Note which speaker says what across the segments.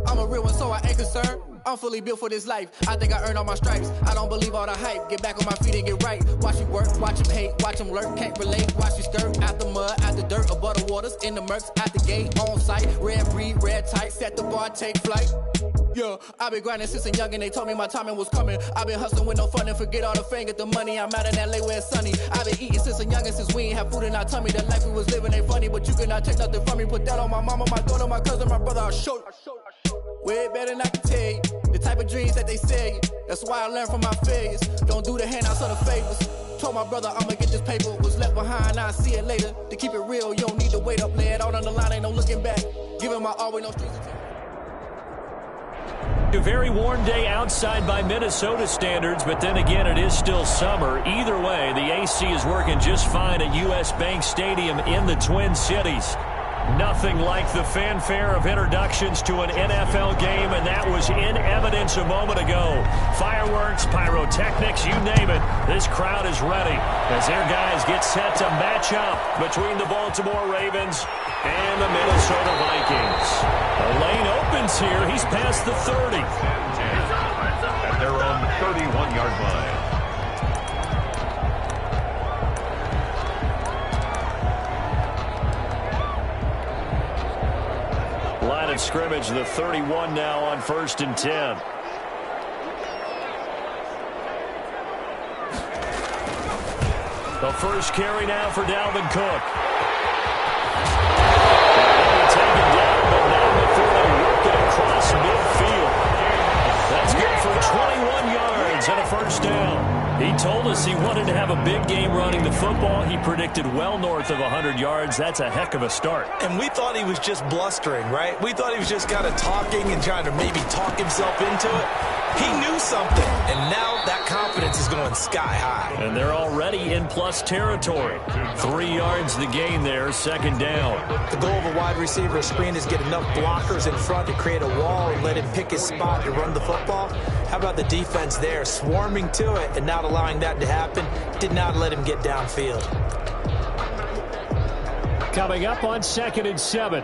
Speaker 1: I'm a real one, so I ain't concerned. I'm fully built for this life. I think I earned all my stripes. I don't believe all the hype. Get back on my feet and get right. Watch you work, watch him hate, watch him lurk. Can't relate, watch you skirt. Out the mud, out the dirt, above the waters, in the murks, out the gate, on site. Red breed, red tight, set the bar, take flight. Yeah, I been grinding since a youngin'. They told me my timing was coming. I been hustling with no fun and forget all the fame, get the money. I'm out in LA where it's sunny. I been eating since a youngin', since we ain't have food in our tummy. The life we was living ain't funny, but you cannot take nothing from me. Put that on my mama, my daughter, my cousin, my brother. I'll show you. Way better than I can tell you. The type of dreams that they sell you. That's why I learned from my failures. Don't do the handouts or the favors. Told my brother I'ma get this paper. Was left behind, I'll see it later. To keep it real, you don't need to wait up. Lay it out on the line, ain't no looking back. Giving my all with no strings attached.
Speaker 2: A very warm day outside by Minnesota standards, but then again, it is still summer. Either way, the AC is working just fine at U.S. Bank Stadium in the Twin Cities. Nothing like the fanfare of introductions to an NFL game, and that was in evidence a moment ago. Fireworks, pyrotechnics, you name it. This crowd is ready as their guys get set to match up between the Baltimore Ravens and the Minnesota Vikings. The lane opens here. He's past the 30.
Speaker 3: At their own 31-yard line.
Speaker 2: Line of scrimmage, the 31 now on 1st and 10. The first carry now for Dalvin Cook. Taken down, but now before they work it across midfield. That's good for 21 yards and a first down. He told us he wanted to have a big game running the football. He predicted well north of 100 yards. That's a heck of a start.
Speaker 4: And we thought he was just blustering, right? We thought he was just kind of talking and trying to maybe talk himself into it. He knew something, and now that confidence is going sky high.
Speaker 2: And they're already in plus territory. 3 yards the gain there, second down.
Speaker 4: The goal of a wide receiver screen is get enough blockers in front to create a wall and let him pick his spot to run the football. How about the defense there, swarming to it and not allowing that to happen? Did not let him get downfield.
Speaker 2: Coming up on 2nd and 7.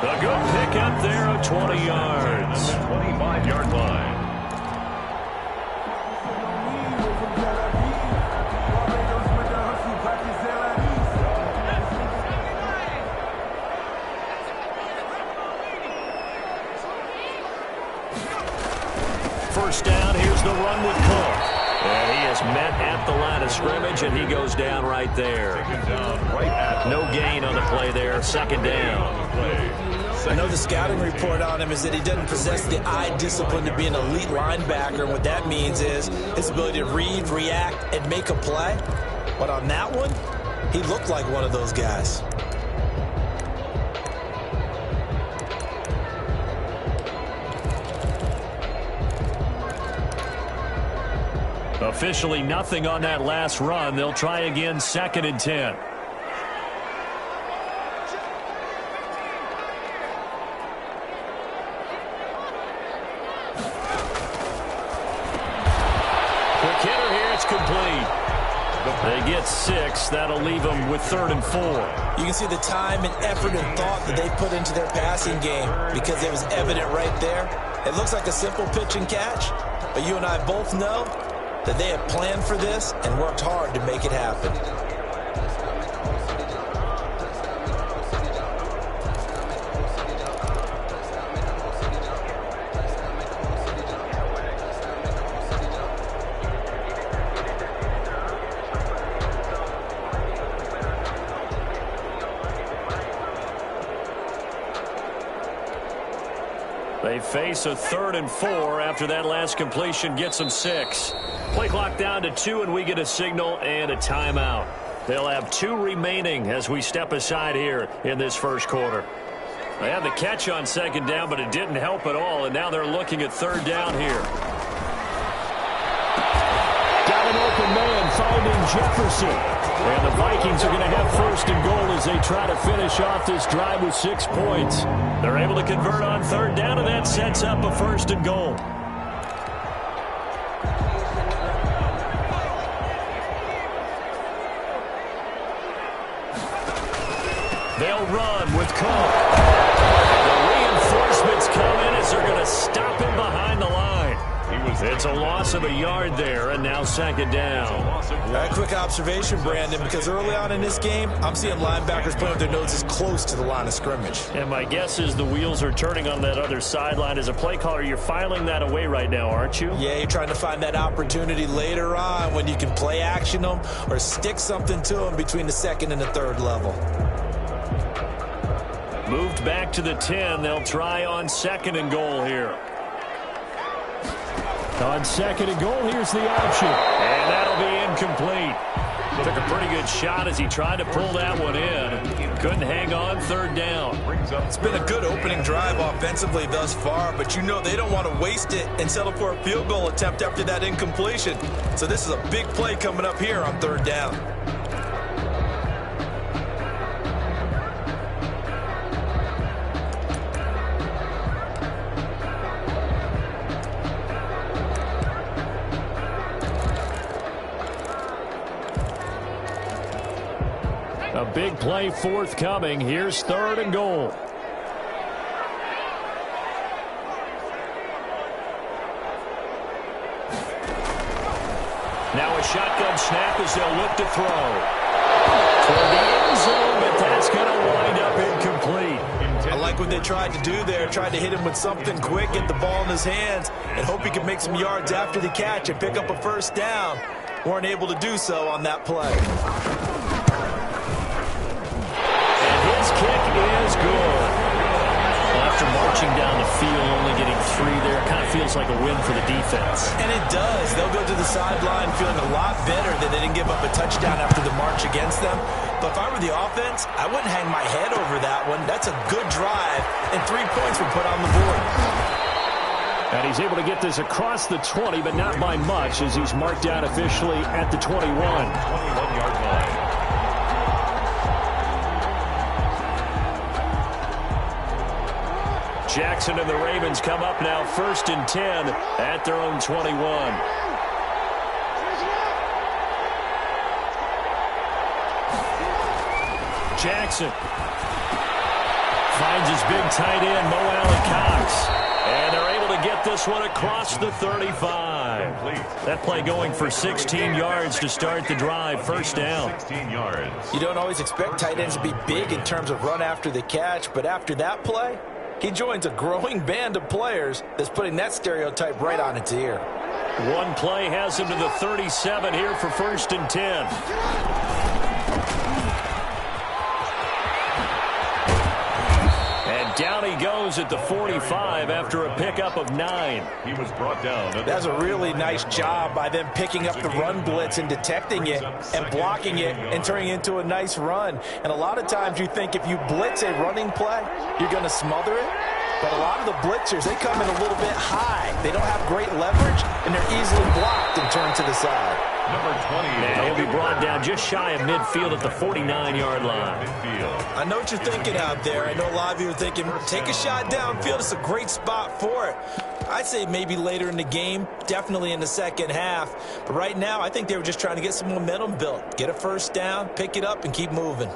Speaker 2: A good pickup there of 20 yards.
Speaker 3: The 25-yard line.
Speaker 2: First down, here's the run with Cook. And he is met at the line of scrimmage, and he goes down right there. No gain on the play there, second down.
Speaker 4: I know the scouting report on him is that he doesn't possess the eye discipline to be an elite linebacker. And what that means is his ability to read, react, and make a play. But on that one, he looked like one of those guys.
Speaker 2: Officially nothing on that last run. They'll try again, 2nd and 10. Quick hitter here, it's complete. They get 6. That'll leave them with 3rd and 4.
Speaker 4: You can see the time and effort and thought that they put into their passing game because it was evident right there. It looks like a simple pitch and catch, but you and I both know that they have planned for this and worked hard to make it happen.
Speaker 2: They face a 3rd and 4 after that last completion gets them 6. Play clock down to 2, and we get a signal and a timeout. They'll have 2 remaining as we step aside here in this first quarter. They had the catch on 2nd down, but it didn't help at all, and now they're looking at 3rd down here. Got an open man finding Jefferson. And the Vikings are going to have first and goal as they try to finish off this drive with 6 points. They're able to convert on third down, and that sets up a first and goal. They'll run with Cook. The reinforcements come in as they're going to stop him behind the line. It's a loss of a yard there, and now second down.
Speaker 4: A quick observation, Brandon, because early on in this game, I'm seeing linebackers playing with their noses close to the line of scrimmage.
Speaker 2: And my guess is the wheels are turning on that other sideline. As a play caller, you're filing that away right now, aren't you?
Speaker 4: Yeah, you're trying to find that opportunity later on when you can play action them or stick something to them between the second and the third level.
Speaker 2: Moved back to the 10. They'll try on second and goal here. On second and goal, here's the option. And that'll be incomplete. Took a pretty good shot as he tried to pull that one in. Couldn't hang on, third down.
Speaker 4: It's been a good opening drive offensively thus far, but you know they don't want to waste it and settle for a field goal attempt after that incompletion. So this is a big play coming up here on third down.
Speaker 2: A big play forthcoming. Here's third and goal. Now a shotgun snap as they'll look to throw. Toward the end zone, but that's going to wind up incomplete.
Speaker 4: I like what they tried to do there. Tried to hit him with something quick, get the ball in his hands, and hope he could make some yards after the catch and pick up a first down. Weren't able to do so on that play.
Speaker 2: His kick is good. After marching down the field, only getting 3 there, it kind of feels like a win for the defense.
Speaker 4: And it does. They'll go to the sideline feeling a lot better that they didn't give up a touchdown after the march against them. But if I were the offense, I wouldn't hang my head over that one. That's a good drive, and 3 points were put on the board.
Speaker 2: And he's able to get this across the 20, but not by much, as he's marked out officially at the 21.
Speaker 3: 21-yard line.
Speaker 2: Jackson and the Ravens come up now first and 10 at their own 21. Jackson finds his big tight end, Mo Alley-Cox. And they're able to get this one across the 35. That play going for 16 yards to start the drive. First down.
Speaker 3: 16 yards.
Speaker 4: You don't always expect tight ends to be big in terms of run after the catch, but after that play, he joins a growing band of players that's putting that stereotype right on its ear.
Speaker 2: One play has him to the 37 here for first and 10. And down he goes at the 45 after a pickup of 9.
Speaker 3: He was brought down.
Speaker 4: That's a really nice job by them picking up the run blitz and detecting it and blocking it and turning it into a nice run. And a lot of times you think if you blitz a running play, you're going to smother it. But a lot of the blitzers, they come in a little bit high. They don't have great leverage, and they're easily blocked and turned to the side.
Speaker 3: Number 20.
Speaker 2: And he'll be brought down just shy of midfield at the 49-yard line.
Speaker 4: I know what you're thinking out there. I know a lot of you are thinking, take a shot downfield. It's a great spot for it. I'd say maybe later in the game, definitely in the second half. But right now, I think they were just trying to get some momentum built. Get a first down, pick it up, and keep moving.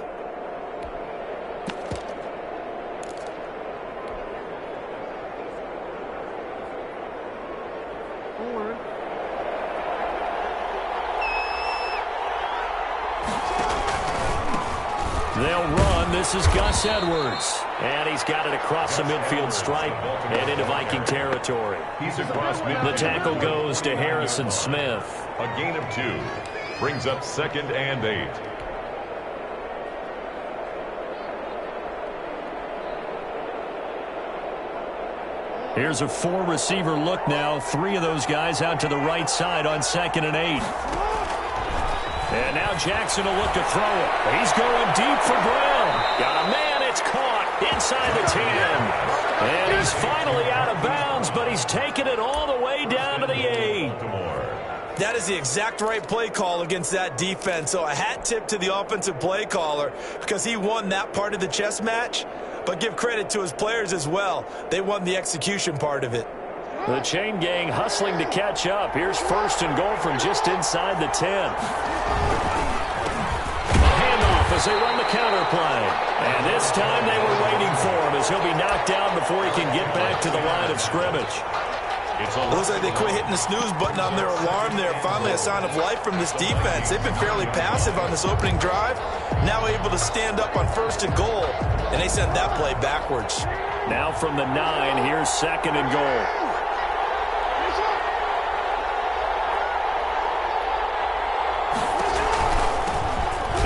Speaker 2: They'll run. This is Gus Edwards. And he's got it across the midfield stripe and into Viking territory.
Speaker 3: He's across midfield.
Speaker 2: The tackle goes to Harrison Smith.
Speaker 3: A gain of 2. Brings up 2nd and 8.
Speaker 2: Here's a 4-receiver look now. 3 of those guys out to the right side on 2nd and 8. And now Jackson will look to throw it. He's going deep for Brown. Got a man. It's caught inside the 10. And he's finally out of bounds, but he's taken it all the way down to the 8.
Speaker 4: That is the exact right play call against that defense. So a hat tip to the offensive play caller because he won that part of the chess match. But give credit to his players as well. They won the execution part of it.
Speaker 2: The chain gang hustling to catch up. Here's first and goal from just inside the 10. Handoff as they run the counter play. And this time they were waiting for him as he'll be knocked down before he can get back to the line of scrimmage.
Speaker 4: It looks like they quit hitting the snooze button on their alarm there. Finally a sign of life from this defense. They've been fairly passive on this opening drive. Now able to stand up on first and goal. And they sent that play backwards.
Speaker 2: Now from the 9, here's second and goal.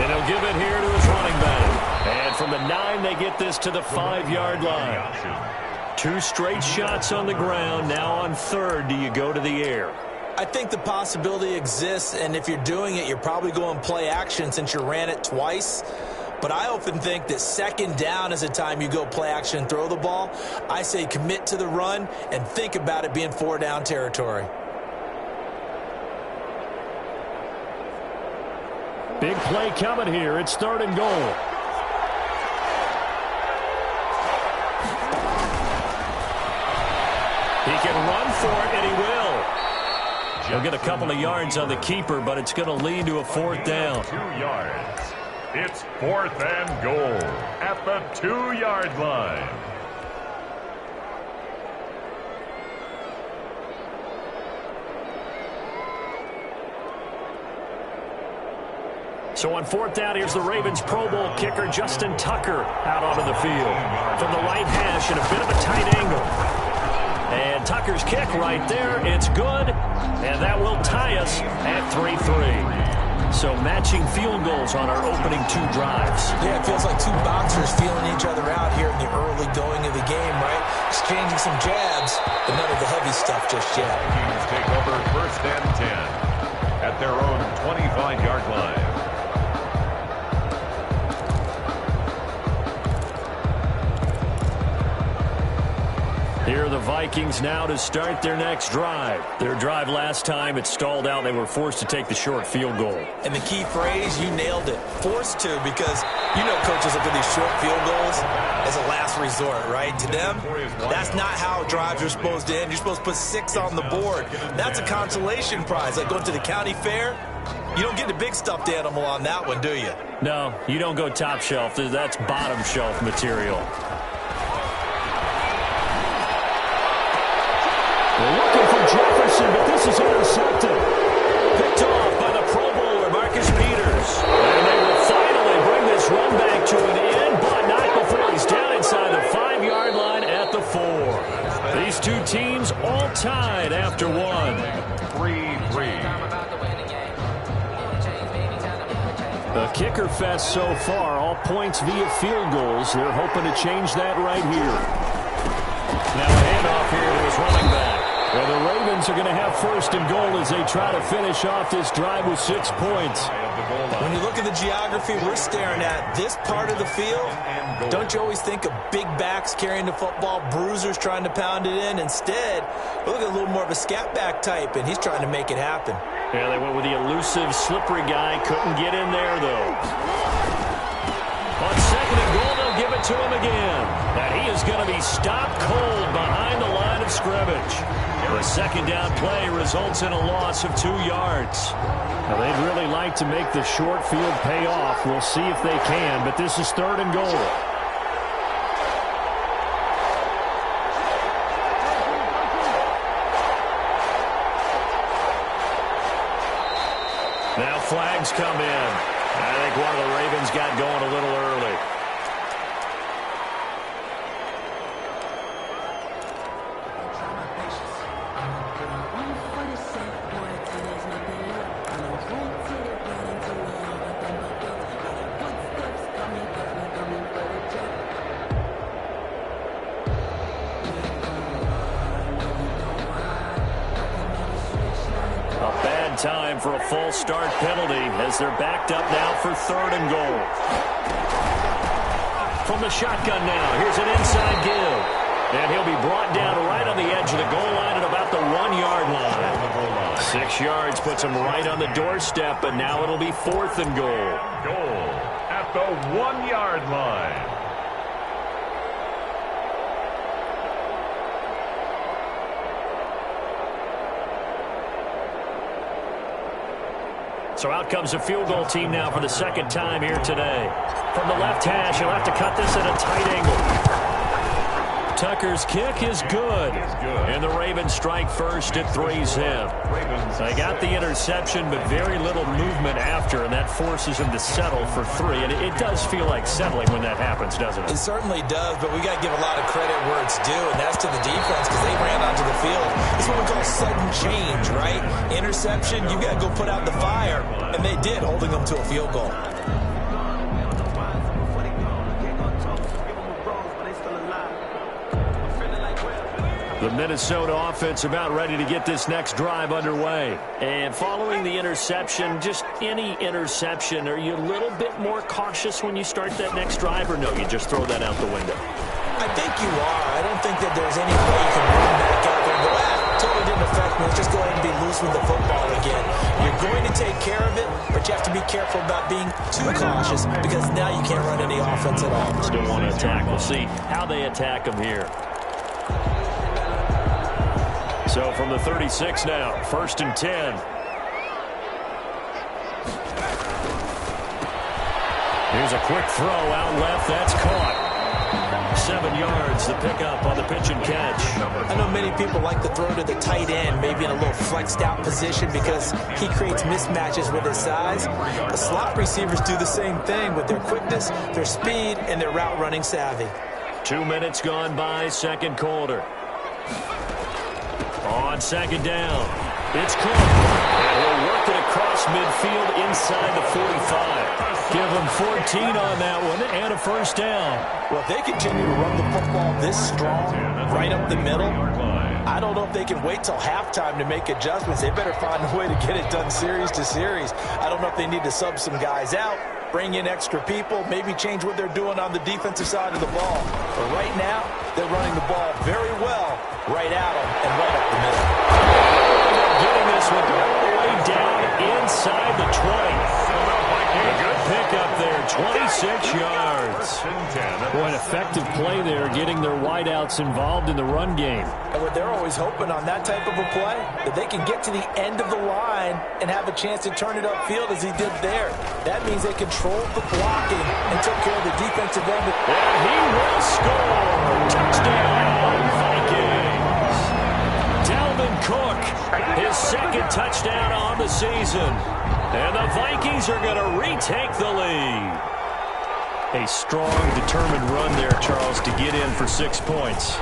Speaker 2: And he'll give it here to his running back. And from the 9, they get this to the 5-yard line. 2 straight shots on the ground. Now on third, do you go to the air?
Speaker 4: I think the possibility exists, and if you're doing it, you're probably going play action since you ran it twice. But I often think that second down is a time you go play action and throw the ball. I say commit to the run and think about it being 4-down territory.
Speaker 2: Big play coming here. It's third and goal. He can run for it, and he will. He'll get a couple of yards on the keeper, but it's going to lead to a 4th down.
Speaker 3: 2 yards. It's 4th and goal at the 2-yard line.
Speaker 2: So on 4th down, here's the Ravens Pro Bowl kicker Justin Tucker out onto the field. From the right hash in a bit of a tight angle. And Tucker's kick right there. It's good. And that will tie us at 3-3. So matching field goals on our opening 2 drives.
Speaker 4: Yeah, it feels like 2 boxers feeling each other out here in the early going of the game, right? Exchanging some jabs, but none of the heavy stuff just yet.
Speaker 3: Teams take over first and 10 at their own 25-yard line.
Speaker 2: Here are the Vikings now to start their next drive. Their drive last time, it stalled out. They were forced to take the short field goal.
Speaker 4: And the key phrase, you nailed it. Forced to, because you know coaches look at these short field goals as a last resort, right? To them, that's not how drives are supposed to end. You're supposed to put 6 on the board. That's a consolation prize. Like going to the county fair, you don't get the big stuffed animal on that one, do you?
Speaker 2: No, you don't go top shelf. That's bottom shelf material. They're looking for Jefferson, but this is intercepted. Picked off by the Pro Bowler, Marcus Peters. And they will finally bring this run back to an end, but not before he's down inside the 5-yard line at the 4. These 2 teams all tied after 1.
Speaker 3: 3-3.
Speaker 2: A kicker fest so far, all points via field goals. They're hoping to change that right here. Now a handoff here to his running back. Well, the Ravens are going to have first and goal as they try to finish off this drive with 6 points.
Speaker 4: When you look at the geography we're staring at, this part of the field, don't you always think of big backs carrying the football, bruisers trying to pound it in? Instead, we look at a little more of a scat back type, and he's trying to make it happen.
Speaker 2: Yeah, they went with the elusive, slippery guy. Couldn't get in there, though. On second and goal, they'll give it to him again. And he is going to be stopped cold behind the line of scrimmage. The second down play results in a loss of 2 yards. Now, they'd really like to make the short field pay off. We'll see if they can, but this is third and goal. Now flags come in. I think one of the Ravens got going a little early. Time for a false start penalty as they're backed up now for third and goal. From the shotgun now, here's an inside give. And he'll be brought down right on the edge of the goal line at about the 1-yard line. 6 yards puts him right on the doorstep, but now it'll be 4th and goal.
Speaker 3: Goal at the 1-yard line.
Speaker 2: So out comes a field goal team now for the 2nd time here today. From the left hash, he'll have to cut this at a tight angle. Tucker's kick is good. And the Ravens strike first. It threes him. They got the interception, but very little movement after, and that forces him to settle for 3. And it does feel like settling when that happens, doesn't it?
Speaker 4: It certainly does, but we got to give a lot of credit where it's due, and that's to the defense because they ran onto the field. It's what we call sudden change, right? Interception, you got to go put out the fire, and they did, holding them to a field goal.
Speaker 2: The Minnesota offense about ready to get this next drive underway. And following the interception, just any interception, are you a little bit more cautious when you start that next drive, or no, you just throw that out the window?
Speaker 4: I think you are. I don't think that there's any way you can run back out there and go, totally didn't affect me. Let's just go ahead and be loose with the football again. You're going to take care of it, but you have to be careful about being too cautious because now you can't run any offense at all.
Speaker 2: Still want to attack. We'll see how they attack them here. So from the 36 now, 1st and 10. Here's a quick throw out left. That's caught. 7 yards, the pickup on the pitch and catch.
Speaker 4: I know many people like to throw to the tight end, maybe in a little flexed out position because he creates mismatches with his size. The slot receivers do the same thing with their quickness, their speed, and their route running savvy.
Speaker 2: 2 minutes gone by, 2nd quarter. On 2nd down, it's Cook. And he'll work it across midfield inside the 45. Give him 14 on that one and a 1st down.
Speaker 4: Well, if they continue to run the football this strong, right up the middle, I don't know if they can wait till halftime to make adjustments. They better find a way to get it done series to series. I don't know if they need to sub some guys out, bring in extra people, maybe change what they're doing on the defensive side of the ball. But right now, they're running the ball very well right at them and right up the middle.
Speaker 2: Getting this one all the way down inside the 20. A good pickup there, 26 yards. Boy, an effective play there, getting their wideouts involved in the run game.
Speaker 4: And what they're always hoping on that type of a play, that they can get to the end of the line and have a chance to turn it upfield as he did there. That means they controlled the blocking and took care of the defensive end.
Speaker 2: And he will score. Touchdown, Vikings. Dalvin Cook, his 2nd touchdown on the season. And the Vikings are going to retake the lead. A strong, determined run there, Charles, to get in for 6 points.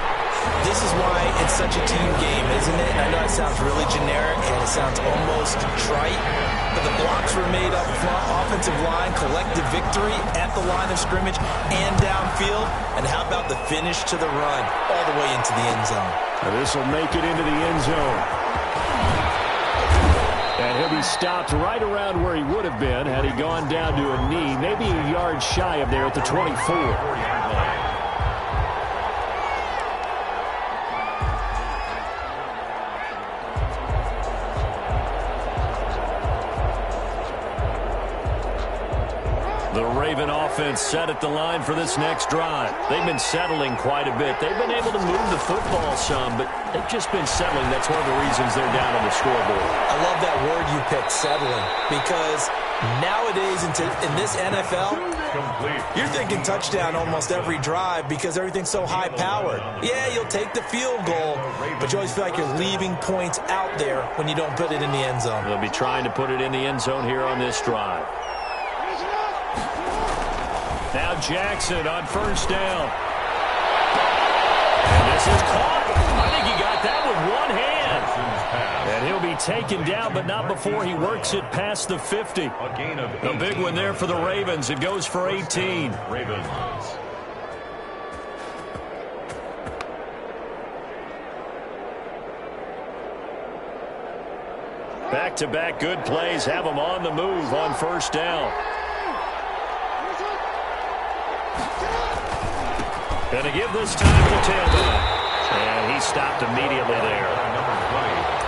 Speaker 4: This is why it's such a team game, isn't it? And I know it sounds really generic and it sounds almost trite, but the blocks were made up front, offensive line, collective victory at the line of scrimmage and downfield. And how about the finish to the run all the way into the end zone?
Speaker 2: Now this will make it into the end zone. And he'll be stopped right around where he would have been had he gone down to a knee, maybe a yard shy of there at the 24. The Raven offense set at the line for this next drive. They've been settling quite a bit. They've been able to move the football some, but they've just been settling. That's one of the reasons they're down on the scoreboard.
Speaker 4: I love that word you picked, settling, because nowadays in this NFL, you're thinking touchdown almost every drive because everything's so high-powered. Yeah, you'll take the field goal, but you always feel like you're leaving points out there when you don't put it in the end zone.
Speaker 2: They'll be trying to put it in the end zone here on this drive. Now Jackson on 1st down. And this is caught. I think he got that with one hand. And he'll be taken down, but not before he works it past the 50. A big one there for the Ravens. It goes for 18. Back-to-back good plays have them on the move on 1st down. Going to give this time to the tailback. And he stopped immediately there.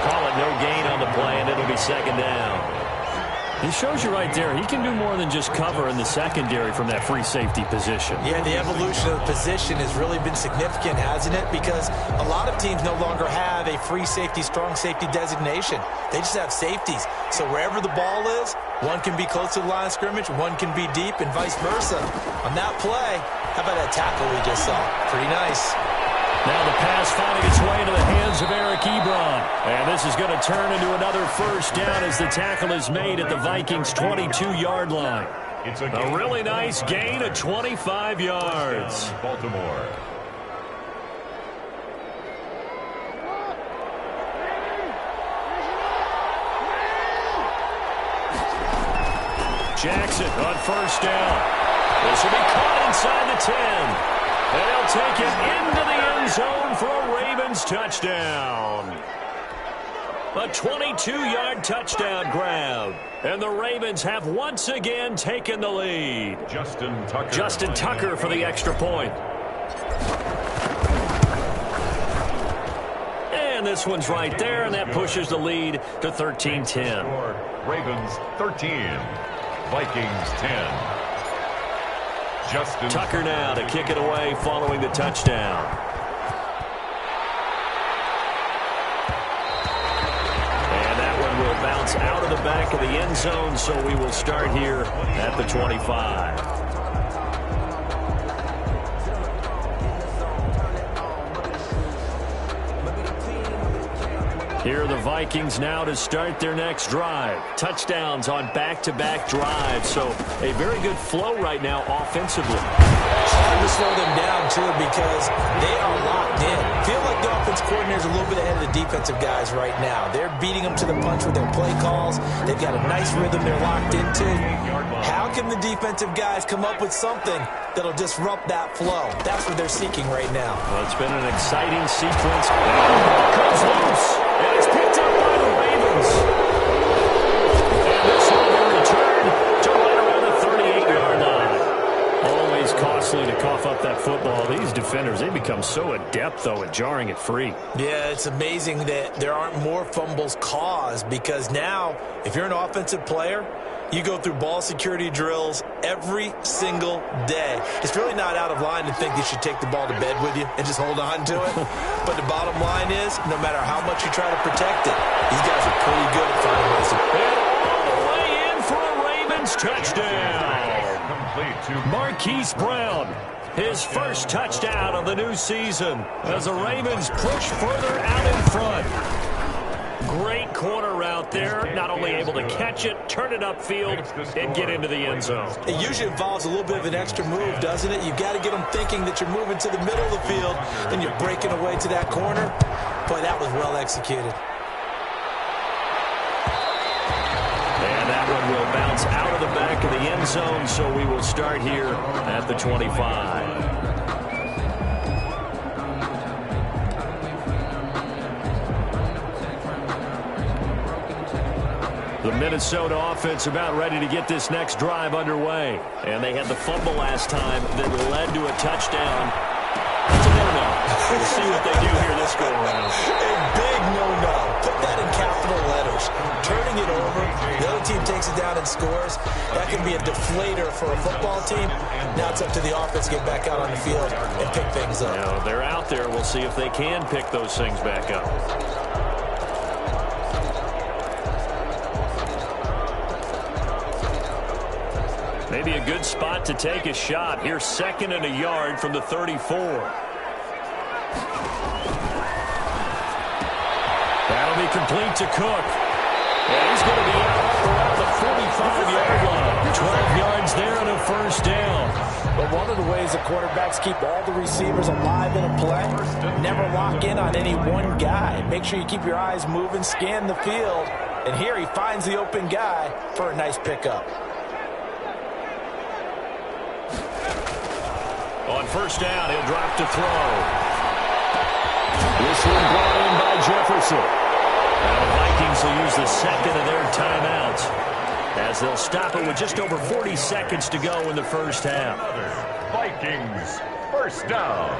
Speaker 2: Call it no gain on the play, and it'll be second down. He shows you right there, he can do more than just cover in the secondary from that free safety position.
Speaker 4: Yeah, the evolution of the position has really been significant, hasn't it? Because a lot of teams no longer have a free safety, strong safety designation. They just have safeties. So wherever the ball is, one can be close to the line of scrimmage, one can be deep, and vice versa. On that play, how about that tackle we just saw? Pretty nice.
Speaker 2: Now the pass finding its way into the hands of Eric Ebron. And this is going to turn into another first down as the tackle is made at the Vikings' 22-yard line.
Speaker 3: It's
Speaker 2: a really nice gain of 25 yards.
Speaker 3: Baltimore.
Speaker 2: Jackson on first down. This will be caught inside the 10. And they'll take it into the end zone for a Ravens touchdown. A 22-yard touchdown grab. And the Ravens have once again taken the lead. Justin Tucker for the extra point. And this one's right there, and that pushes the lead to 13-10.
Speaker 3: Ravens 13, Vikings 10.
Speaker 2: Tucker now to kick it away following the touchdown. And that one will bounce out of the back of the end zone, so we will start here at the 25. Here are the Vikings now to start their next drive. Touchdowns on back-to-back drives, so a very good flow right now offensively.
Speaker 4: Hard to slow them down, too, because they are locked in. Feel like the offense coordinator is a little bit ahead of the defensive guys right now. They're beating them to the punch with their play calls. They've got a nice rhythm they're locked into. How can the defensive guys come up with something that'll disrupt that flow? That's what they're seeking right now.
Speaker 2: Well, it's been an exciting sequence. Comes loose, and it's picked up by the Ravens. And this will be returned to right around the 38-yard line. Always costly to cough up that football. These defenders, they become so adept, though, at jarring it free.
Speaker 4: Yeah, it's amazing that there aren't more fumbles caused, because now, if you're an offensive player, you go through ball security drills every single day. It's really not out of line to think you should take the ball to bed with you and just hold on to it. But the bottom line is, no matter how much you try to protect it, these guys are pretty good at finding ways to
Speaker 2: and all the way in for a Ravens touchdown.
Speaker 3: Complete to
Speaker 2: Marquise Brown, his first touchdown of the new season as the Ravens push further out in front. Great corner route there, not only able to catch it, turn it upfield, and get into the end zone.
Speaker 4: It usually involves a little bit of an extra move, doesn't it? You've got to get them thinking that you're moving to the middle of the field, then you're breaking away to that corner. Boy, that was well executed.
Speaker 2: And that one will bounce out of the back of the end zone, so we will start here at the 25. The Minnesota offense about ready to get this next drive underway. And they had the fumble last time that led to a touchdown. It's a no-no. We'll see what they do here this go-around.
Speaker 4: A big no-no. Put that in capital letters. Turning it over, the other team takes it down and scores. That can be a deflator for a football team. Now it's up to the offense to get back out on the field and pick things up.
Speaker 2: Now, they're out there. We'll see if they can pick those things back up. Maybe a good spot to take a shot. Here's 2nd and a yard from the 34. That'll be complete to Cook. And he's going to be out around the 45-yard line. 12 yards there and a first down.
Speaker 4: But one of the ways the quarterbacks keep all the receivers alive in a play, never lock in on any one guy. Make sure you keep your eyes moving, scan the field. And here he finds the open guy for a nice pickup.
Speaker 2: On first down, he'll drop to throw. This one brought in by Jefferson. Now the Vikings will use the second of their timeouts as they'll stop it with just over 40 seconds to go in the first half.
Speaker 3: Vikings first down.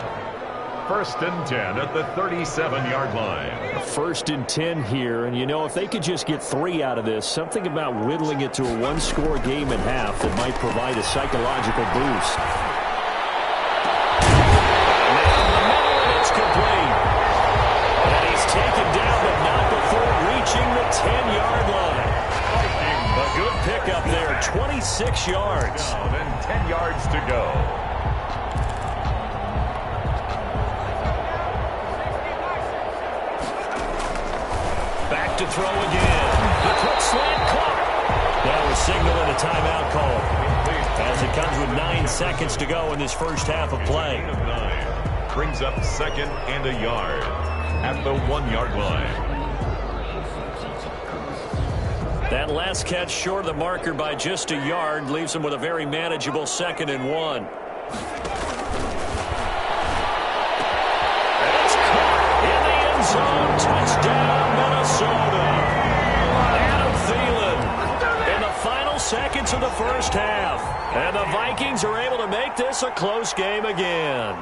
Speaker 3: 1st and 10 at the 37-yard line.
Speaker 2: 1st and 10 here, and you know, if they could just get 3 out of this, something about whittling it to a one-score game at half that might provide a psychological boost. And it's complete. And he's taken down, but not before reaching the 10-yard line. A good pickup there, 26 yards.
Speaker 3: And 10 yards to go.
Speaker 2: Back to throw again. The quick slant caught. That was signaling a timeout call, as it comes with 9 seconds to go in this first half of play.
Speaker 3: Brings up 2nd and a yard at the 1-yard line.
Speaker 2: That last catch short of the marker by just a yard leaves him with a very manageable 2nd and 1. It's caught in the end zone. Touchdown, Minnesota. Adam Thielen in the final seconds of the first half. And the Vikings are able to make this a close game again.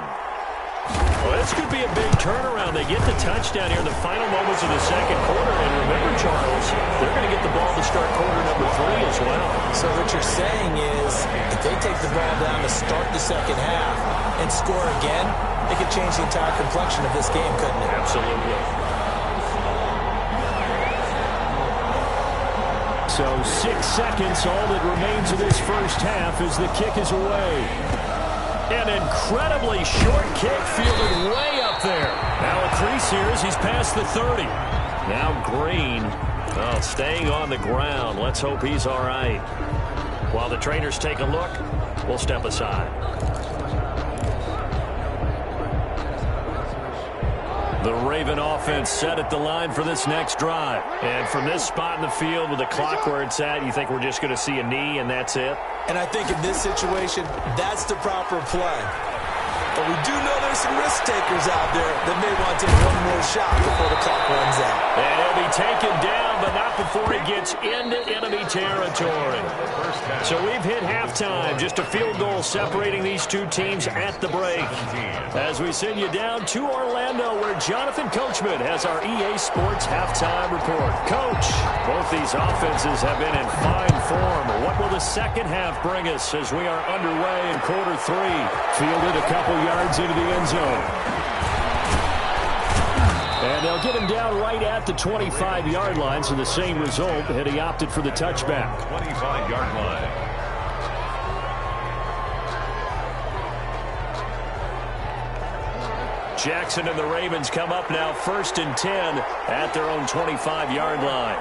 Speaker 2: Well, this could be a big turnaround. They get the touchdown here in the final moments of the second quarter. And remember, Charles, they're going to get the ball to start quarter number 3 as well.
Speaker 4: So what you're saying is if they take the ball down to start the second half and score again, it could change the entire complexion of this game, couldn't it?
Speaker 2: Absolutely. So 6 seconds, all that remains of this first half as the kick is away. An incredibly short kick fielded way up there. Now a crease here as he's past the 30. Now Green, staying on the ground. Let's hope he's all right. While the trainers take a look, we'll step aside. The Raven offense set at the line for this next drive. And from this spot in the field with the clock where it's at, you think we're just going to see a knee and that's it?
Speaker 4: And I think in this situation, that's the proper play. But we do know there's some risk takers out there that may want to take one more shot before the clock runs out.
Speaker 2: And he'll be taken down, but not before he gets into enemy territory. So we've hit halftime. Just a field goal separating these two teams at the break. As we send you down to Orlando, where Jonathan Coachman has our EA Sports halftime report. Coach, both these offenses have been in fine form. What will the second half bring us as we are underway in quarter 3? Fielded a couple yards into the end zone. And they'll get him down right at the 25-yard line, so the same result had he opted for the touchback.
Speaker 3: 25-yard line.
Speaker 2: Jackson and the Ravens come up now 1st and 10 at their own 25-yard line.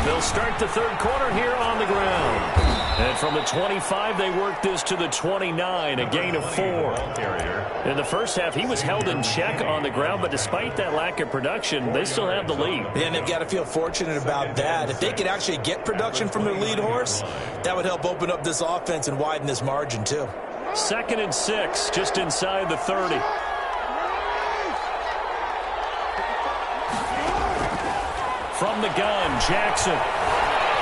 Speaker 2: They'll start the third quarter here on the ground. And from the 25, they work this to the 29, a gain of 4. In the first half, he was held in check on the ground, but despite that lack of production, they still have the lead.
Speaker 4: And they've got to feel fortunate about that. If they could actually get production from their lead horse, that would help open up this offense and widen this margin, too.
Speaker 2: 2nd and 6, just inside the 30. From the gun, Jackson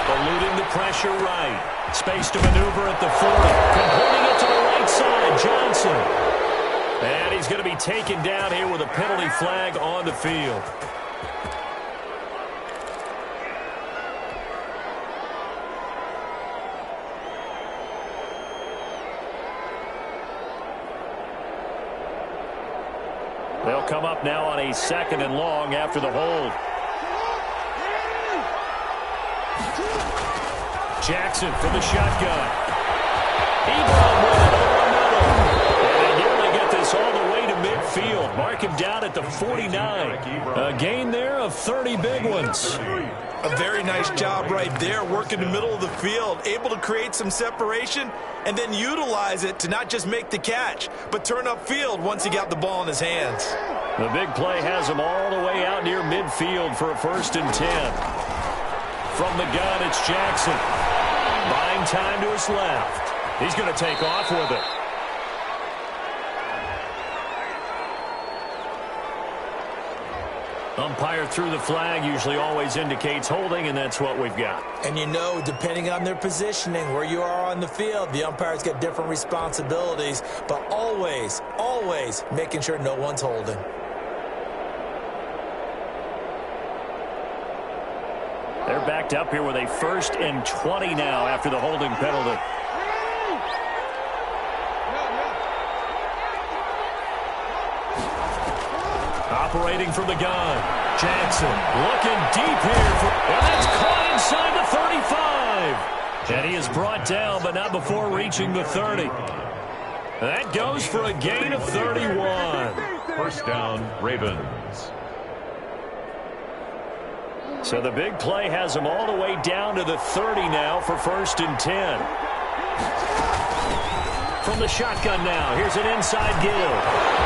Speaker 2: eluding the pressure right. Space to maneuver at the 40. Completing it to the right side, Johnson. And he's going to be taken down here with a penalty flag on the field. They'll come up now on a 2nd and long after the hold. Jackson from the shotgun. Ebron with it over the middle. And they nearly get this all the way to midfield. Mark him down at the 49. A gain there of 30 big ones.
Speaker 4: A very nice job right there, working the middle of the field, able to create some separation and then utilize it to not just make the catch, but turn upfield once he got the ball in his hands.
Speaker 2: The big play has him all the way out near midfield for a 1st and 10. From the gun, it's Jackson. Buying time to his left. He's going to take off with it. Umpire threw the flag, usually always indicates holding, and that's what we've got.
Speaker 4: And you know, depending on their positioning, where you are on the field, the umpires get different responsibilities, but always, always making sure no one's holding.
Speaker 2: They're backed up here with a 1st and 20 now after the holding penalty. Operating from the gun. Jackson looking deep here. And that's caught inside the 35. And he is brought down, but not before reaching the 30. That goes for a gain of 31.
Speaker 3: 1st down, Ravens.
Speaker 2: So the big play has him all the way down to the 30 now for 1st and 10. From the shotgun now, here's an inside give.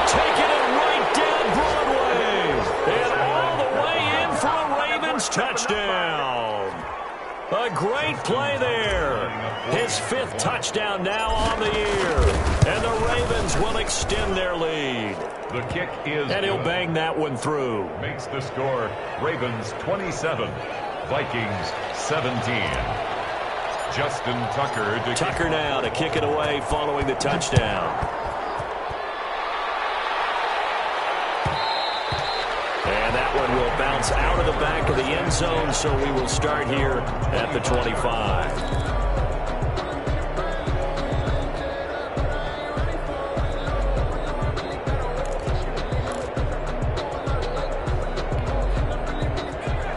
Speaker 2: Taking it right down Broadway. And all the way in for a Ravens touchdown. A great play there. His 5th touchdown now on the year. And the Ravens will extend their lead.
Speaker 3: The kick is
Speaker 2: and he'll bang that one through.
Speaker 3: Makes the score Ravens 27, Vikings 17. Justin Tucker
Speaker 2: now to kick it away following the touchdown. And that one will bounce out of the back of the end zone, so we will start here at the 25.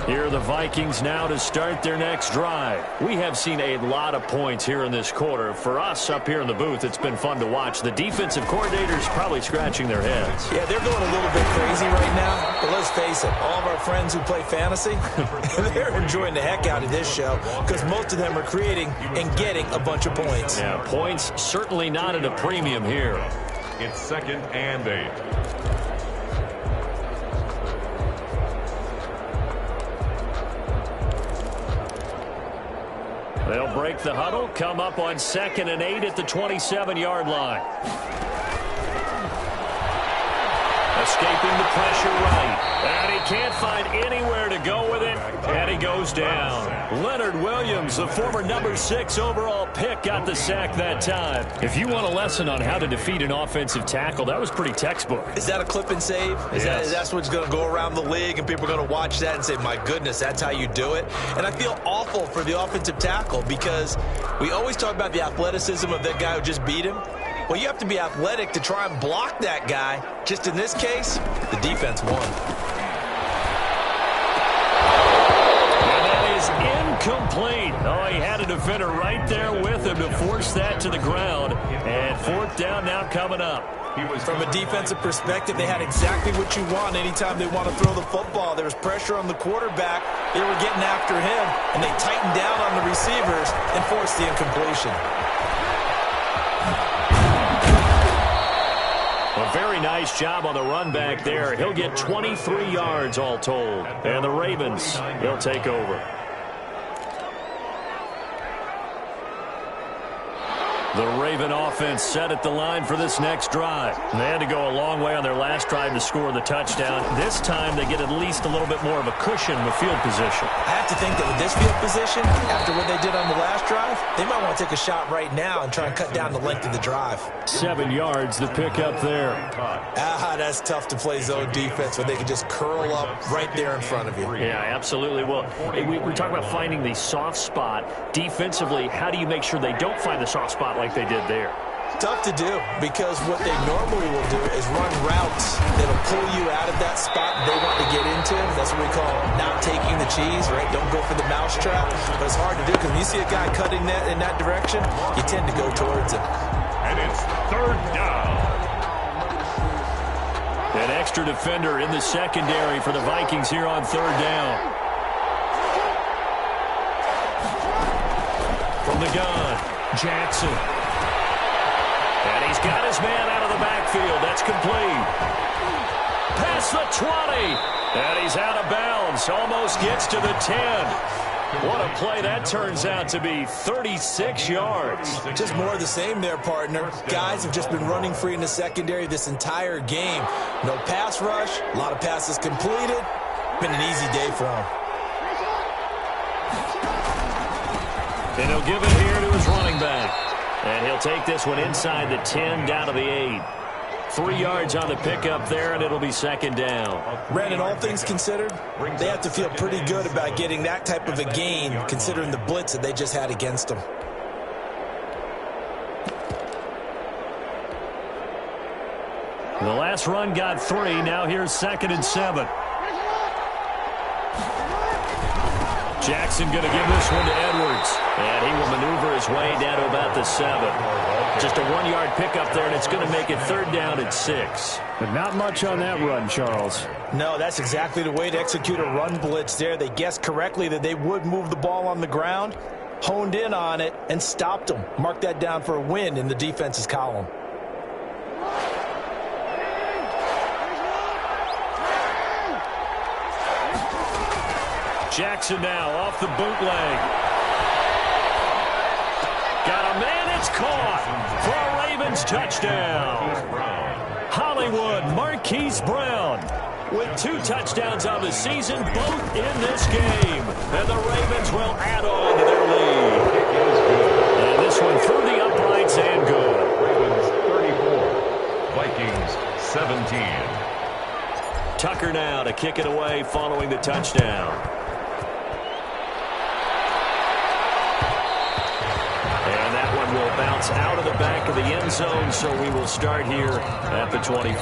Speaker 2: Here are the Vikings now to start their next drive. We have seen a lot of points here in this quarter. For us up here in the booth, it's been fun to watch. The defensive coordinators probably scratching their heads.
Speaker 4: Yeah, they're going a little bit crazy right now. But let's face it, all of our friends who play fantasy, they're enjoying the heck out of this show because most of them are creating and getting a bunch of points.
Speaker 2: Yeah, points certainly not at a premium here.
Speaker 3: It's 2nd and 8.
Speaker 2: They'll break the huddle, come up on 2nd and 8 at the 27-yard line. Escaping the pressure right. And he can't find anywhere to go with it. And he goes down. Leonard Williams, the former number 6 overall pick, got the sack that time. If you want a lesson on how to defeat an offensive tackle, that was pretty textbook.
Speaker 4: Is that a clip and save? That's what's going to go around the league, and people are going to watch that and say, my goodness, that's how you do it? And I feel awful for the offensive tackle because we always talk about the athleticism of that guy who just beat him. Well, you have to be athletic to try and block that guy. Just in this case, the defense won.
Speaker 2: And that is incomplete. Oh, he had a defender right there with him to force that to the ground. And 4th down now coming up.
Speaker 4: From a defensive perspective, they had exactly what you want anytime they want to throw the football. There was pressure on the quarterback. They were getting after him, and they tightened down on the receivers and forced the incompletion.
Speaker 2: A very nice job on the run back there. He'll get 23 yards all told. And the Ravens, they'll take over. The Raven offense set at the line for this next drive. They had to go a long way on their last drive to score the touchdown. This time they get at least a little bit more of a cushion with field position.
Speaker 4: I have to think that with this field position, after what they did on the last drive, they might want to take a shot right now and try and cut down the length of the drive.
Speaker 2: 7 yards, the pickup there.
Speaker 4: That's tough to play zone defense when they can just curl up right there in front of you.
Speaker 2: Yeah, absolutely. Well, we're talking about finding the soft spot. Defensively, how do you make sure they don't find the soft spot like they did there?
Speaker 4: Tough to do because what they normally will do is run routes that'll pull you out of that spot they want to get into. That's what we call not taking the cheese, right? Don't go for the mousetrap. But it's hard to do because when you see a guy cutting that in that direction, you tend to go towards him.
Speaker 3: And it's 3rd down.
Speaker 2: An extra defender in the secondary for the Vikings here on 3rd down. From the gun, Jackson. And he's got his man out of the backfield. That's complete. Past the 20. And he's out of bounds. Almost gets to the 10. What a play that turns out to be. 36 yards.
Speaker 4: Just more of the same there, partner. Guys have just been running free in the secondary this entire game. No pass rush. A lot of passes completed. been an easy day for him.
Speaker 2: And he'll give it here to his running back. And he'll take this one inside the 10 down to the 8. 3 yards on the pickup there, and it'll be second down.
Speaker 4: Brandon, all things considered, they have to feel pretty good about getting that type of a gain, considering the blitz that they just had against them.
Speaker 2: The last run got 3. Now here's 2nd and 7. Jackson going to give this one to Edwards. And he will maneuver his way down to about the 7. Just a 1-yard pickup there, and it's going to make it 3rd down at 6.
Speaker 5: But not much on that run, Charles.
Speaker 4: No, that's exactly the way to execute a run blitz there. They guessed correctly that they would move the ball on the ground, honed in on it, and stopped them. Mark that down for a win in the defense's column.
Speaker 2: Jackson now off the bootleg. Got a man, it's caught for a Ravens touchdown. Hollywood Marquise Brown with 2 touchdowns on the season, both in this game. And the Ravens will add on to their lead. And this one through the uprights and good.
Speaker 3: Ravens 34, Vikings 17.
Speaker 2: Tucker now to kick it away following the touchdown. Will bounce out of the back of the end zone, so we will start here at the 25.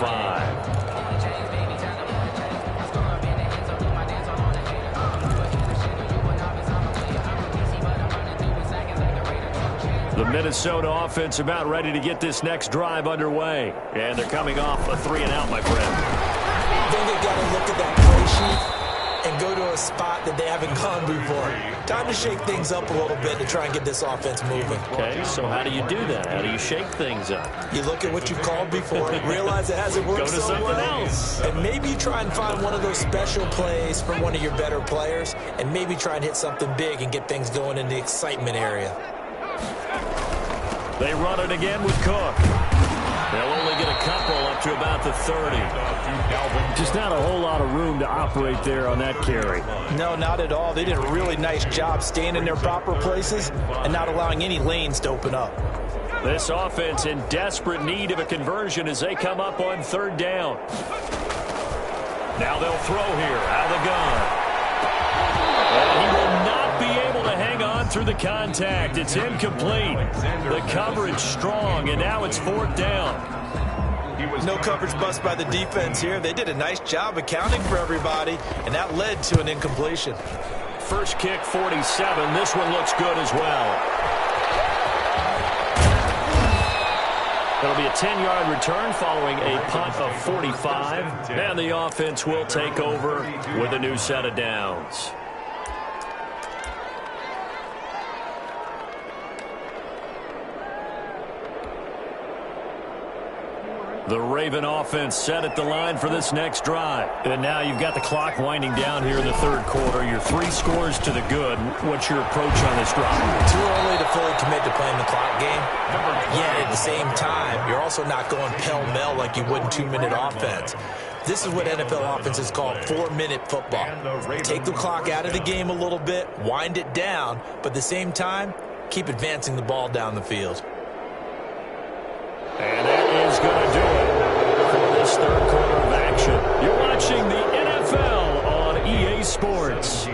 Speaker 2: The Minnesota offense about ready to get this next drive underway, and they're coming off a 3-and-out, my friend.
Speaker 4: I think they've got to look at that play sheet and go to a spot that they haven't gone before. Time to shake things up a little bit to try and get this offense moving.
Speaker 2: Okay, so how do you do that? How do you shake things up?
Speaker 4: You look at what you've called before, realize it hasn't worked
Speaker 2: Go to
Speaker 4: so
Speaker 2: something
Speaker 4: well,
Speaker 2: else.
Speaker 4: and maybe you try and find one of those special plays from one of your better players, and maybe try and hit something big and get things going in the excitement area.
Speaker 2: They run it again with Cook. They'll only get a couple up to about the 30.
Speaker 5: Just not a whole lot of room to operate there on that carry.
Speaker 4: No, not at all. They did a really nice job staying in their proper places and not allowing any lanes to open up.
Speaker 2: This offense in desperate need of a conversion as they come up on 3rd down. Now they'll throw here out of the gun. And he will not be able to hang on through the contact. It's incomplete. The coverage strong, and now it's 4th down.
Speaker 4: No coverage bust by the defense here. They did a nice job accounting for everybody, and that led to an incompletion.
Speaker 2: First kick, 47. This one looks good as well. It'll be a 10-yard return following a punt of 45. And the offense will take over with a new set of downs. The Raven offense set at the line for this next drive. And now you've got the clock winding down here in the 3rd quarter. You're 3 scores to the good. What's your approach on this drive?
Speaker 4: Too early to fully commit to playing the clock game. Yet at the same time, you're also not going pell-mell like you would in 2-minute offense. This is what NFL offenses call 4-minute football. Take the clock out of the game a little bit, wind it down, but at the same time, keep advancing the ball down the field.
Speaker 2: And that is going to do it for this 3rd quarter of action. You're watching the NFL on EA Sports.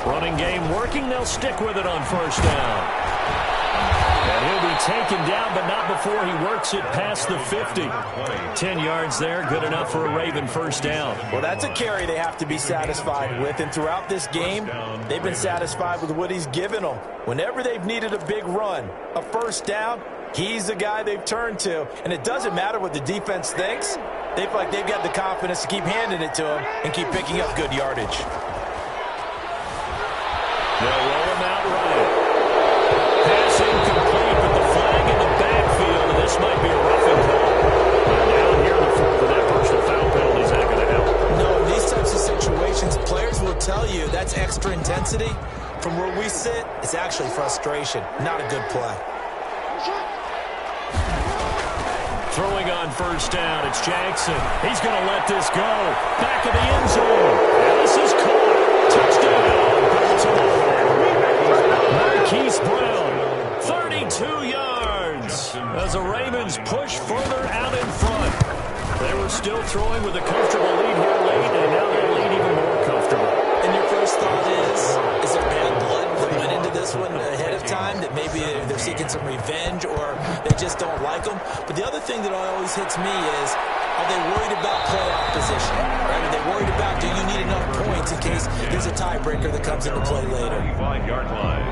Speaker 2: Running game working. They'll stick with it on 1st down. And he'll be taken down, but not before he works it past the 50. 10 yards there, good enough for a Raven 1st down.
Speaker 4: Well, that's a carry they have to be satisfied with, and throughout this game, they've been satisfied with what he's given them. Whenever they've needed a big run, a 1st down, he's the guy they've turned to. And it doesn't matter what the defense thinks. They feel like they've got the confidence to keep handing it to him and keep picking up good yardage.
Speaker 2: They'll roll him out right. This might be a roughing call. Down here in the fourth with that personal foul penalty is not going to help.
Speaker 4: No, in these types of situations, players will tell you that's extra intensity. From where we sit, it's actually frustration. Not a good play.
Speaker 2: Throwing on first down, it's Jackson. He's going to let this go. Back of the end zone. And this is caught. Touchdown, Baltimore. Marquise Brown, 32 yards. As the Ravens push further out in front. They were still throwing with a comfortable lead here late, and now they lead even more comfortable.
Speaker 4: And your first thought is there bad blood that went into this one ahead of time, that maybe they're seeking some revenge or they just don't like them? But the other thing that always hits me is, are they worried about playoff position? Right? Are they worried about, do you need enough points in case there's a tiebreaker that comes into play later?
Speaker 3: 25-yard line.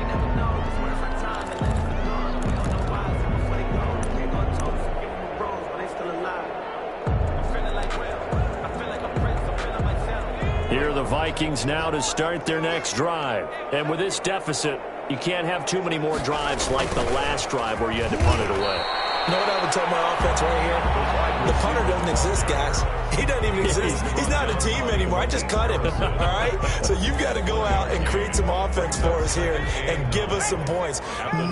Speaker 2: Here are the Vikings now to start their next drive. And with this deficit, you can't have too many more drives like the last drive where you had to punt it away.
Speaker 4: You know what I would tell my offense right here? The punter doesn't exist, guys. He doesn't even exist. He's not a team anymore. I just cut him, all right? So you've got to go out and create some offense for us here and give us some points.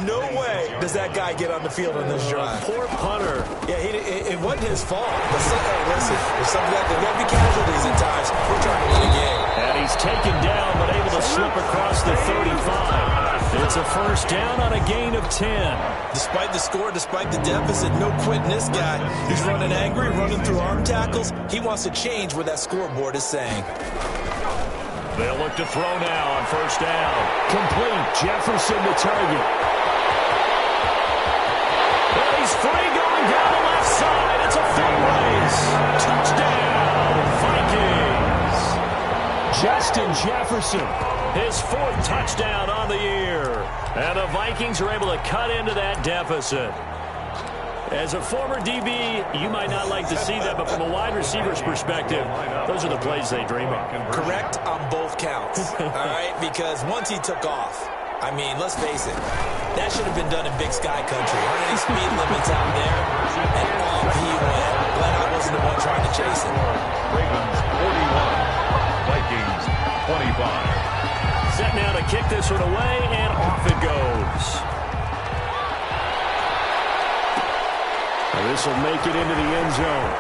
Speaker 4: No way does that guy get on the field on this drive.
Speaker 2: Poor punter.
Speaker 4: Yeah, it wasn't his fault. But hey, listen, there's got to be casualties at times. We're trying to win a game.
Speaker 2: And he's taken down but able to slip across the 35. It's a first down on a gain of 10.
Speaker 4: Despite the score, despite the deficit, no quitting this guy. He's running angry, running through arm tackles. He wants to change what that scoreboard is saying.
Speaker 2: They'll look to throw now on first down. Complete. Jefferson to target. Well, he's free going down the left side. It's a full race. Touchdown, Vikings. Justin Jefferson, his fourth touchdown on the year. And the Vikings are able to cut into that deficit. As a former DB, you might not like to see that, but from a wide receiver's perspective, those are the plays they dream of.
Speaker 4: Correct on both counts, all right? Because once he took off, I mean, let's face it, that should have been done in Big Sky Country. Aren't any speed limits out there? And off he went. Glad I wasn't the one trying to chase him.
Speaker 3: Ravens 41, Vikings 25.
Speaker 2: Set now to kick this one away, and off it goes. This will make it into the end zone.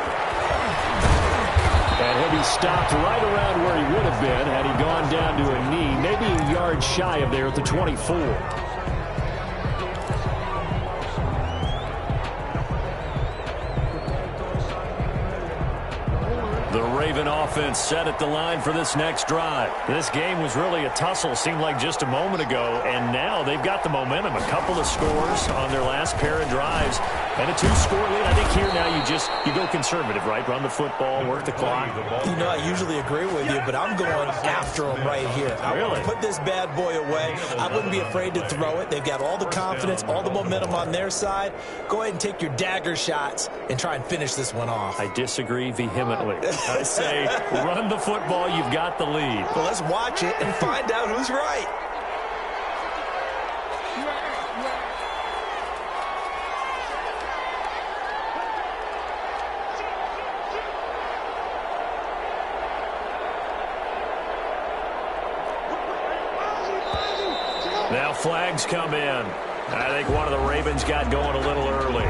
Speaker 2: And he'll be stopped right around where he would have been had he gone down to a knee, maybe a yard shy of there at the 24. The Raven offense set at the line for this next drive. This game was really a tussle, seemed like just a moment ago, and now they've got the momentum. A couple of scores on their last pair of drives, and a two-score lead. I think here now you go conservative, right? Run the football, work the clock.
Speaker 4: You know, I usually agree with you, but I'm going after them right here. I want to put this bad boy away. I wouldn't be afraid to throw it. They've got all the confidence, all the momentum on their side. Go ahead and take your dagger shots and try and finish this one off.
Speaker 2: I disagree vehemently. I say run the football. You've got the lead.
Speaker 4: Well, let's watch it and find out who's right.
Speaker 2: Now flags come in. I think one of the Ravens got going a little early.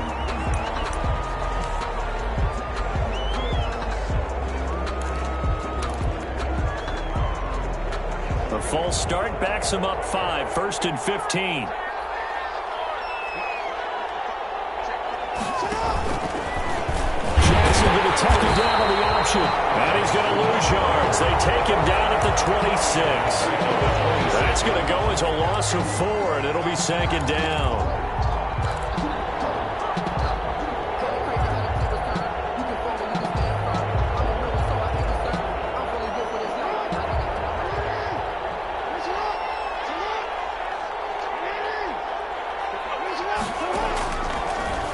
Speaker 2: The false start backs him up 5, 1st and 15. Jackson going to tuck it down on the option. And he's going to lose yards. They take him down at the 26. That's going to go as a loss of 4, and it'll be 2nd down.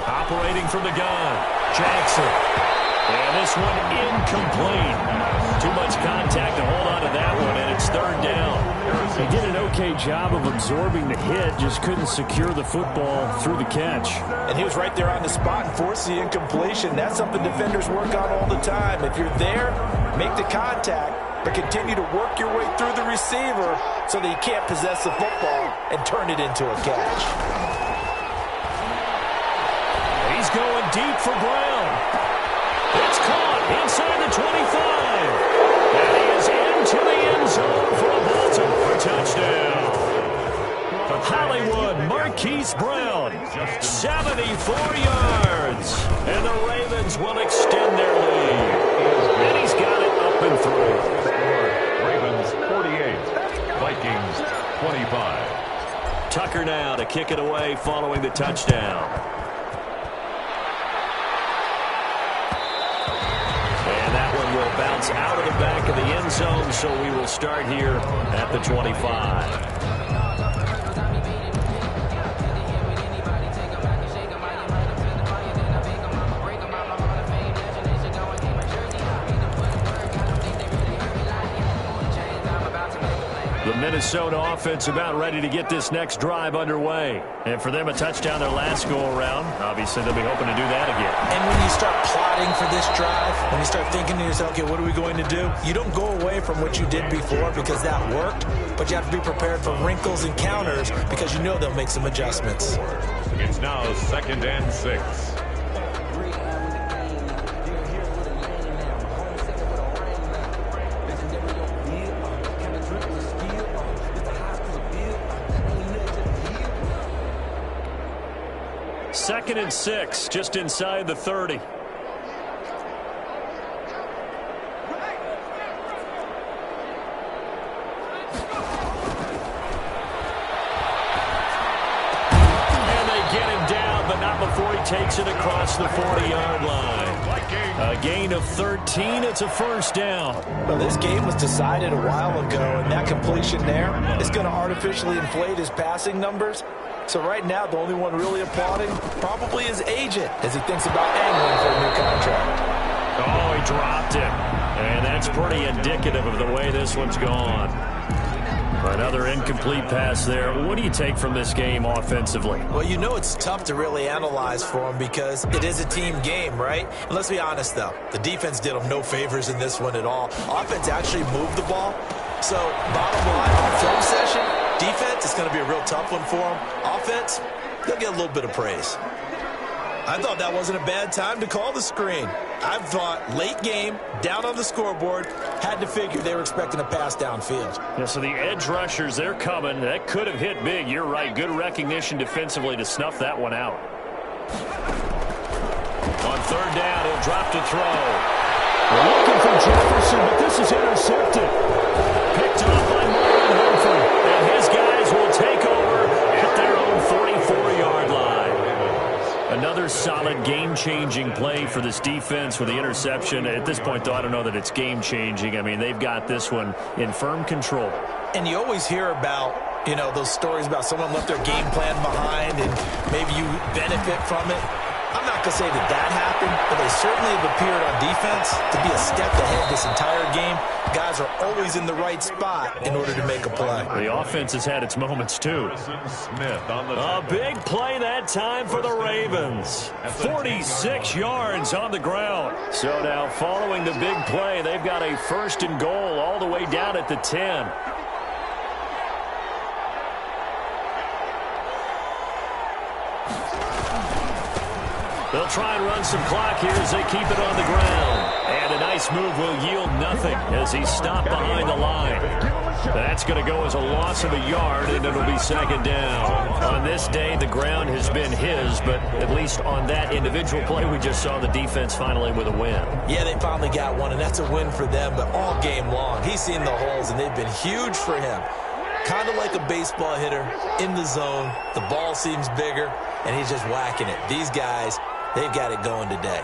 Speaker 2: Operating from the gun, Jackson. And this one incomplete. Too much contact to hold on to that one, and it's 3rd down.
Speaker 5: He did an okay job of absorbing the hit, just couldn't secure the football through the catch.
Speaker 4: And he was right there on the spot and forced the incompletion. That's something defenders work on all the time. If you're there, make the contact, but continue to work your way through the receiver so that he can't possess the football and turn it into a catch.
Speaker 2: He's going deep for Brown. It's caught inside the 25. And he is into the end zone for a Baltimore touchdown. Hollywood Marquise Brown, 74 yards. And the Ravens will extend their lead. And he's got it up and through.
Speaker 3: Ravens 48, Vikings 25.
Speaker 2: Tucker now to kick it away following the touchdown. And that one will bounce out of the back of the end zone, so we will start here at the 25. The Minnesota offense about ready to get this next drive underway. And for them, a touchdown their last go-around. Obviously, they'll be hoping to do that again.
Speaker 4: And when you start plotting for this drive, when you start thinking to yourself, okay, what are we going to do? You don't go away from what you did before because that worked, but you have to be prepared for wrinkles and counters because you know they'll make some adjustments.
Speaker 3: It's now 2nd and 6.
Speaker 2: Second and 6, just inside the 30. Before he takes it across the 40-yard line. A gain of 13. It's a first down.
Speaker 4: Well, this game was decided a while ago, and that completion there is going to artificially inflate his passing numbers. So right now, the only one really applauding probably his agent as he thinks about angling for a new contract.
Speaker 2: Oh, he dropped it. And that's pretty indicative of the way this one's gone. Another incomplete pass there. What do you take from this game offensively?
Speaker 4: Well, you know it's tough to really analyze for him because it is a team game, right? And let's be honest, though. The defense did him no favors in this one at all. Offense actually moved the ball. So, bottom line, on film session, defense is going to be a real tough one for him. Offense, they'll get a little bit of praise. I thought that wasn't a bad time to call the screen. I thought late game, down on the scoreboard, had to figure they were expecting a pass downfield.
Speaker 2: Yeah, so the edge rushers, they're coming. That could have hit big. You're right. Good recognition defensively to snuff that one out. On third down, he'll drop to throw.
Speaker 5: Looking for Jefferson, but this is intercepted.
Speaker 2: Picked off by Marlon Humphrey. And his guys will take over at their own 44-yard line. Another solid game-changing play for this defense with the interception. At this point, though, I don't know that it's game-changing. I mean, they've got this one in firm control.
Speaker 4: And you always hear about, you know, those stories about someone left their game plan behind and maybe you benefit from it. I'm not going to say that that happened, but they certainly have appeared on defense to be a step ahead this entire game. Guys are always in the right spot in order to make a play.
Speaker 2: The offense has had its moments, too. A big play that time for the Ravens. 46 yards on the ground. So now, following the big play, they've got a first and goal all the way down at the 10. They'll try and run some clock here as they keep it on the ground. And a nice move will yield nothing as he's stopped behind the line. That's going to go as a loss of a yard, and it'll be second down. On this day, the ground has been his, but at least on that individual play, we just saw the defense finally with a win.
Speaker 4: Yeah, they finally got one, and that's a win for them, but all game long, he's seen the holes, and they've been huge for him. Kind of like a baseball hitter in the zone. The ball seems bigger, and he's just whacking it. These guys, they've got it going today.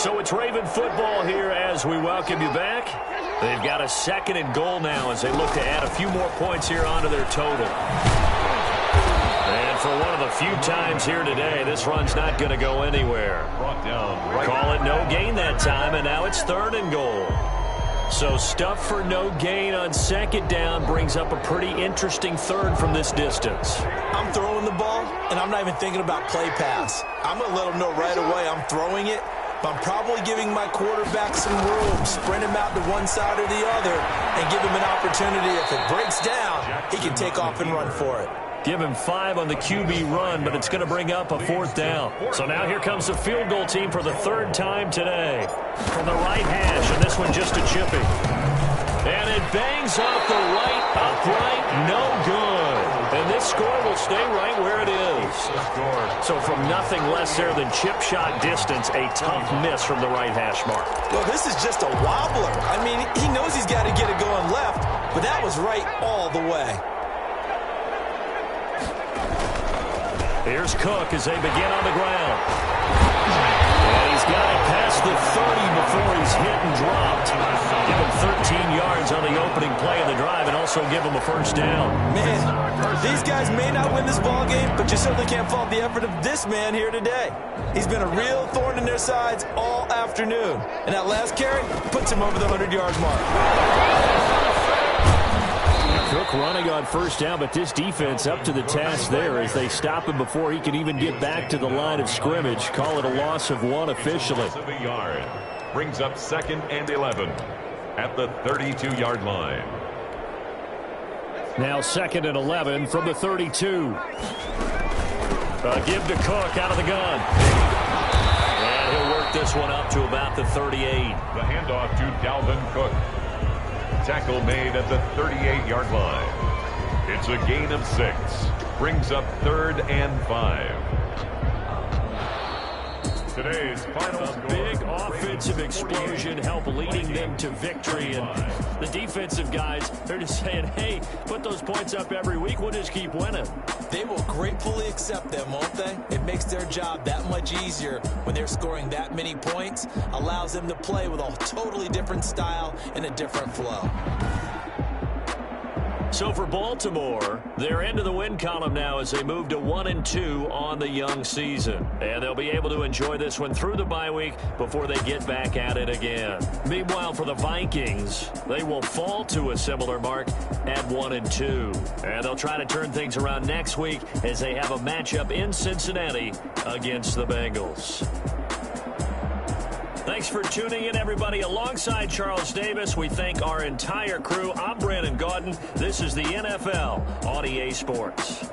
Speaker 2: So it's Raven football here as we welcome you back. They've got a 2nd and goal now as they look to add a few more points here onto their total. And for one of the few times here today, this run's not going to go anywhere. Call it no gain that time, and now it's 3rd and goal. So stuff for no gain on 2nd down brings up a pretty interesting 3rd from this distance.
Speaker 4: I'm throwing the ball, and I'm not even thinking about play pass. I'm going to let them know right away I'm throwing it, but I'm probably giving my quarterback some room, spread him out to one side or the other, and give him an opportunity. If it breaks down, he can take off and run for it.
Speaker 2: Give him 5 on the QB run, but it's going to bring up a 4th down. So now here comes the field goal team for the 3rd time today. From the right hash, and this one just a chippy. And it bangs off the right upright, no good. And this score will stay right where it is. So from nothing less there than chip shot distance, a tough miss from the right hash mark.
Speaker 4: Well, this is just a wobbler. I mean, he knows he's got to get it going left, but that was right all the way.
Speaker 2: Here's Cook as they begin on the ground. And he's got it past the 30 before he's hit and dropped. Give him 13 yards on the opening play of the drive and also give him a 1st down.
Speaker 4: Man, these guys may not win this ball game, but you certainly can't fault the effort of this man here today. He's been a real thorn in their sides all afternoon. And that last carry puts him over the 100-yard mark.
Speaker 5: Cook running on 1st down, but this defense up to the task there as they stop him before he can even get back to the line of scrimmage. Call it a loss of 1 officially.
Speaker 3: A yard. Brings up 2nd and 11 at the 32-yard line.
Speaker 5: Now 2nd and 11 from the 32.
Speaker 2: Give to Cook out of the gun. And he'll work this one up to about the 38.
Speaker 3: The handoff to Dalvin Cook. Tackle made at the 38-yard line. It's a gain of 6. Brings up 3rd and 5. Today's final
Speaker 2: a big offensive explosion help leading them to victory. And the defensive guys, they're just saying, hey, put those points up every week. We'll just keep winning.
Speaker 4: They will gratefully accept them, won't they? It makes their job that much easier when they're scoring that many points. Allows them to play with a totally different style and a different flow.
Speaker 2: So for Baltimore, they're into the win column now as they move to 1-2 on the young season. And they'll be able to enjoy this one through the bye week before they get back at it again. Meanwhile, for the Vikings, they will fall to a similar mark at 1-2. And they'll try to turn things around next week as they have a matchup in Cincinnati against the Bengals. Thanks for tuning in, everybody. Alongside Charles Davis, we thank our entire crew. I'm Brandon Gaudin. This is the NFL on EA Sports.